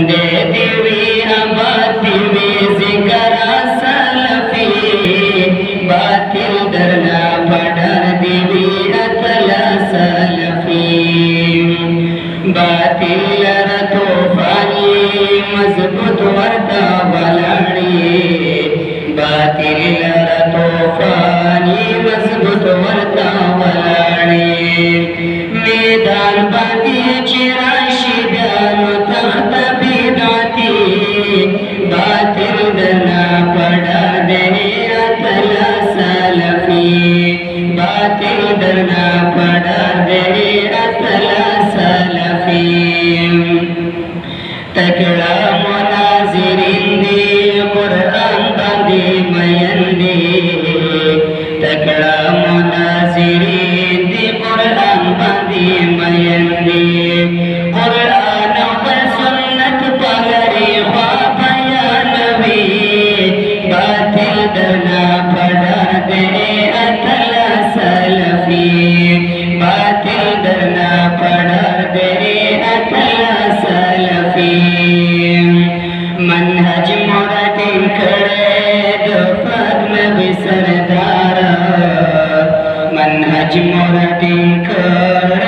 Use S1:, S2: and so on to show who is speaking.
S1: दे देवी आबादी में जिक्र सलफी बातिल दरना पढ़र देवी अतला सलफी बातिल तोफानी मजबूत वर्ता बलाड़ी बातिल तोफानी मजबूत वर्ता बलाड़ी मैदान बाती चिराशी डालो तख्त बिदाती बातिल दना पढ़ा दे अतला सलफी बातिल दना पढ़ा दे अतला सलफी तकड़ा मुनाजिरिन दे कुरान बांधे मयंदे तकड़ा मुनाजिरिन दे कुरान बांधे मयंदे कुरान व सुन्नत पगरे ख्वाब या नबी बातिल दना पढ़ा दे अतला सलफी बातिल दना पढ़ा दे अतला सलफी मनहज मुरादिन खड़े दो पद्म सरदार मनहज मुरादिन खड़े